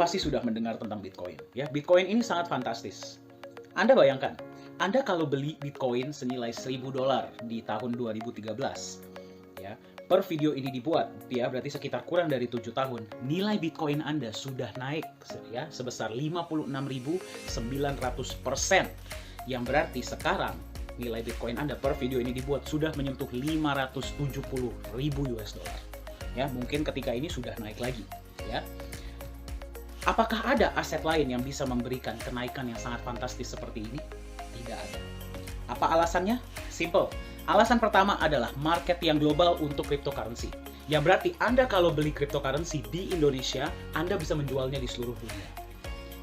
pasti sudah mendengar tentang Bitcoin. Ya, Bitcoin ini sangat fantastis. Anda bayangkan, Anda kalau beli Bitcoin senilai $1.000 di tahun 2013, ya, per video ini dibuat, ya berarti sekitar kurang dari 7 tahun, nilai Bitcoin Anda sudah naik ya sebesar 56.900%. Yang berarti sekarang nilai Bitcoin Anda per video ini dibuat sudah menyentuh 570.000 US dollar. Ya, mungkin ketika ini sudah naik lagi, ya. Apakah ada aset lain yang bisa memberikan kenaikan yang sangat fantastis seperti ini? Tidak ada. Apa alasannya? Simple. Alasan pertama adalah market yang global untuk cryptocurrency. Ya berarti Anda kalau beli cryptocurrency di Indonesia, Anda bisa menjualnya di seluruh dunia.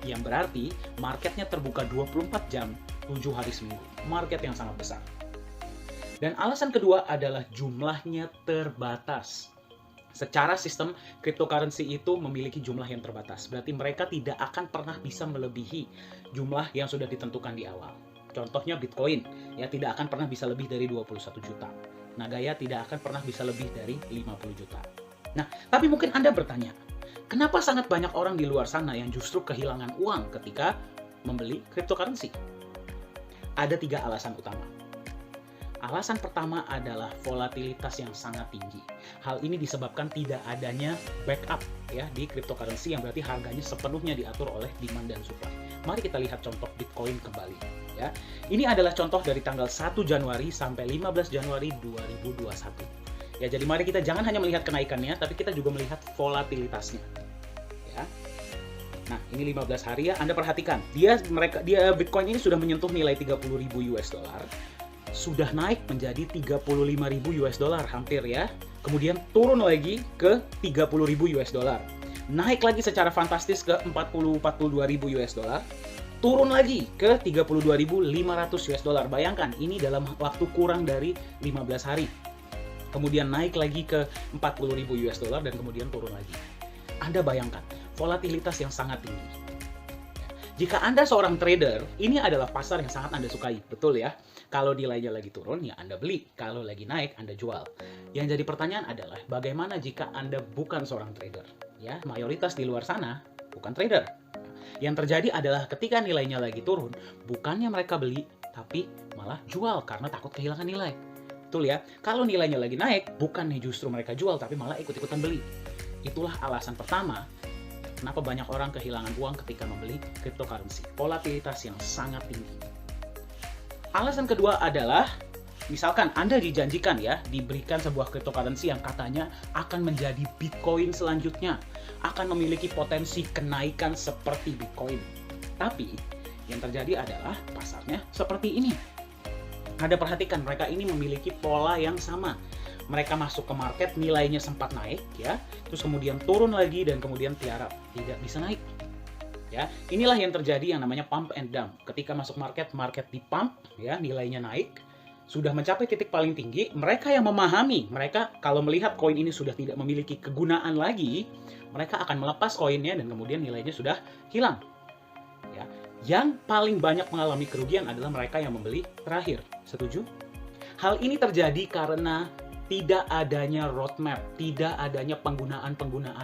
Yang berarti marketnya terbuka 24 jam, 7 hari seminggu. Market yang sangat besar. Dan alasan kedua adalah jumlahnya terbatas. Secara sistem cryptocurrency itu memiliki jumlah yang terbatas. Berarti mereka tidak akan pernah bisa melebihi jumlah yang sudah ditentukan di awal. Contohnya Bitcoin, ya tidak akan pernah bisa lebih dari 21 juta. Nagaya tidak akan pernah bisa lebih dari 50 juta. Nah, tapi mungkin Anda bertanya, kenapa sangat banyak orang di luar sana yang justru kehilangan uang ketika membeli cryptocurrency? Ada 3 alasan utama. Alasan pertama adalah volatilitas yang sangat tinggi. Hal ini disebabkan tidak adanya backup ya di cryptocurrency yang berarti harganya sepenuhnya diatur oleh demand dan supply. Mari kita lihat contoh Bitcoin kembali ya. Ini adalah contoh dari tanggal 1 Januari sampai 15 Januari 2021. Ya, jadi mari kita jangan hanya melihat kenaikannya tapi kita juga melihat volatilitasnya. Ya. Nah, ini 15 hari ya. Anda perhatikan, dia Bitcoin ini sudah menyentuh nilai 30.000 US dollar. Sudah naik menjadi 35.000 US dollar hampir ya. Kemudian turun lagi ke 30.000 US dollar. Naik lagi secara fantastis ke 42.000 US dollar. Turun lagi ke 32.500 US dollar. Bayangkan ini dalam waktu kurang dari 15 hari. Kemudian naik lagi ke 40.000 US dollar dan kemudian turun lagi. Anda bayangkan volatilitas yang sangat tinggi. Jika Anda seorang trader, ini adalah pasar yang sangat Anda sukai, betul ya? Kalau nilainya lagi turun, ya Anda beli. Kalau lagi naik, Anda jual. Yang jadi pertanyaan adalah, bagaimana jika Anda bukan seorang trader? Ya, mayoritas di luar sana bukan trader. Yang terjadi adalah ketika nilainya lagi turun, bukannya mereka beli, tapi malah jual karena takut kehilangan nilai. Betul ya? Kalau nilainya lagi naik, bukannya justru mereka jual, tapi malah ikut-ikutan beli. Itulah alasan pertama kenapa banyak orang kehilangan uang ketika membeli cryptocurrency. Volatilitas yang sangat tinggi. Alasan kedua adalah, misalkan Anda dijanjikan ya, diberikan sebuah cryptocurrency yang katanya akan menjadi Bitcoin selanjutnya. Akan memiliki potensi kenaikan seperti Bitcoin. Tapi, yang terjadi adalah pasarnya seperti ini. Anda perhatikan, mereka ini memiliki pola yang sama. Mereka masuk ke market, nilainya sempat naik ya, terus kemudian turun lagi dan kemudian tidak bisa naik. Ya, inilah yang terjadi yang namanya pump and dump. Ketika masuk market dipump ya, nilainya naik, sudah mencapai titik paling tinggi, mereka yang memahami, mereka kalau melihat koin ini sudah tidak memiliki kegunaan lagi, mereka akan melepas koinnya dan kemudian nilainya sudah hilang. Ya, yang paling banyak mengalami kerugian adalah mereka yang membeli terakhir. Setuju? Hal ini terjadi karena tidak adanya roadmap, tidak adanya penggunaan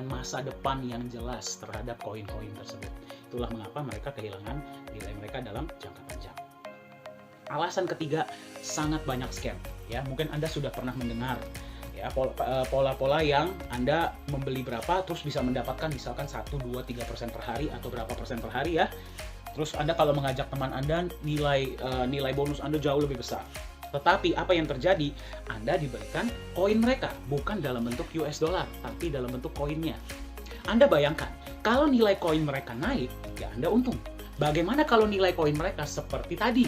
masa depan yang jelas terhadap koin-koin tersebut. Itulah mengapa mereka kehilangan nilai mereka dalam jangka panjang. Alasan ketiga, sangat banyak scam. Ya, mungkin Anda sudah pernah mendengar ya pola-pola yang Anda membeli berapa terus bisa mendapatkan misalkan 1, 2, 3% per hari atau berapa persen per hari ya. Terus Anda kalau mengajak teman Anda, nilai bonus Anda jauh lebih besar. Tetapi apa yang terjadi? Anda diberikan koin mereka, bukan dalam bentuk US dollar, tapi dalam bentuk koinnya. Anda bayangkan, kalau nilai koin mereka naik, ya Anda untung. Bagaimana kalau nilai koin mereka seperti tadi?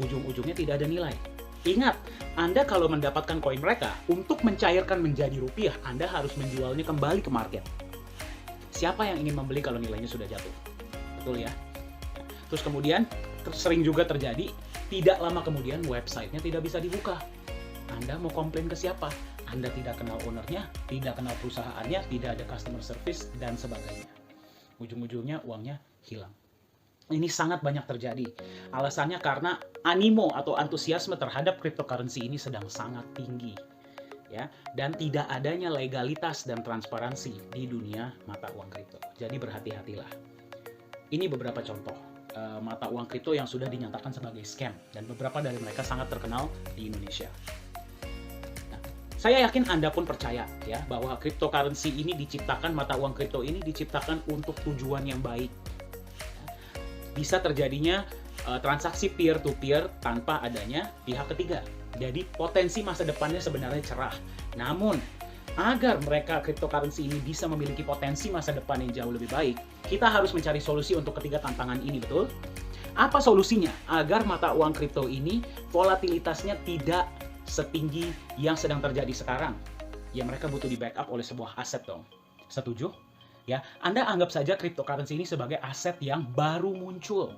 Ujung-ujungnya tidak ada nilai. Ingat, Anda kalau mendapatkan koin mereka, untuk mencairkan menjadi rupiah, Anda harus menjualnya kembali ke market. Siapa yang ingin membeli kalau nilainya sudah jatuh? Betul ya? Terus kemudian, sering juga terjadi, tidak lama kemudian websitenya tidak bisa dibuka. Anda mau komplain ke siapa? Anda tidak kenal ownernya, tidak kenal perusahaannya, tidak ada customer service, dan sebagainya. Ujung-ujungnya uangnya hilang. Ini sangat banyak terjadi. Alasannya karena animo atau antusiasme terhadap cryptocurrency ini sedang sangat tinggi. Ya, dan tidak adanya legalitas dan transparansi di dunia mata uang kripto. Jadi berhati-hatilah. Ini beberapa contoh mata uang kripto yang sudah dinyatakan sebagai scam, dan beberapa dari mereka sangat terkenal di Indonesia. Nah, saya yakin Anda pun percaya ya bahwa cryptocurrency ini diciptakan, mata uang kripto ini diciptakan untuk tujuan yang baik. Bisa terjadinya transaksi peer-to-peer tanpa adanya pihak ketiga. Jadi potensi masa depannya sebenarnya cerah. Namun, agar mereka cryptocurrency ini bisa memiliki potensi masa depan yang jauh lebih baik, kita harus mencari solusi untuk ketiga tantangan ini, betul? Apa solusinya agar mata uang kripto ini volatilitasnya tidak setinggi yang sedang terjadi sekarang? Ya, mereka butuh di backup oleh sebuah aset dong. Setuju? Ya, Anda anggap saja cryptocurrency ini sebagai aset yang baru muncul.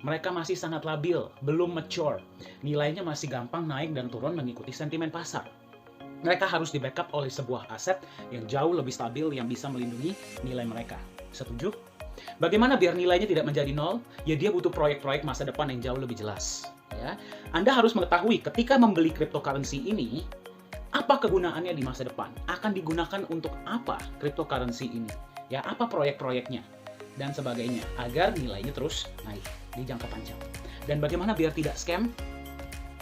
Mereka masih sangat labil, belum mature. Nilainya masih gampang naik dan turun mengikuti sentimen pasar. Mereka harus di-backup oleh sebuah aset yang jauh lebih stabil yang bisa melindungi nilai mereka. Setuju? Bagaimana biar nilainya tidak menjadi nol? Ya, dia butuh proyek-proyek masa depan yang jauh lebih jelas. Ya, Anda harus mengetahui ketika membeli cryptocurrency ini, apa kegunaannya di masa depan? Akan digunakan untuk apa cryptocurrency ini? Ya, apa proyek-proyeknya? Dan sebagainya, agar nilainya terus naik di jangka panjang. Dan bagaimana biar tidak scam?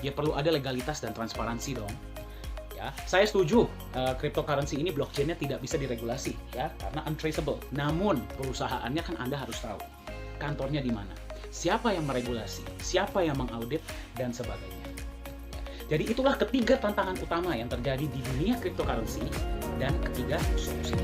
Ya, perlu ada legalitas dan transparansi dong. Ya, saya setuju cryptocurrency ini blockchain-nya tidak bisa diregulasi ya karena untraceable. Namun perusahaannya kan Anda harus tahu kantornya di mana, siapa yang meregulasi, siapa yang mengaudit dan sebagainya. Ya, jadi itulah ketiga tantangan utama yang terjadi di dunia cryptocurrency dan ketiga solusi.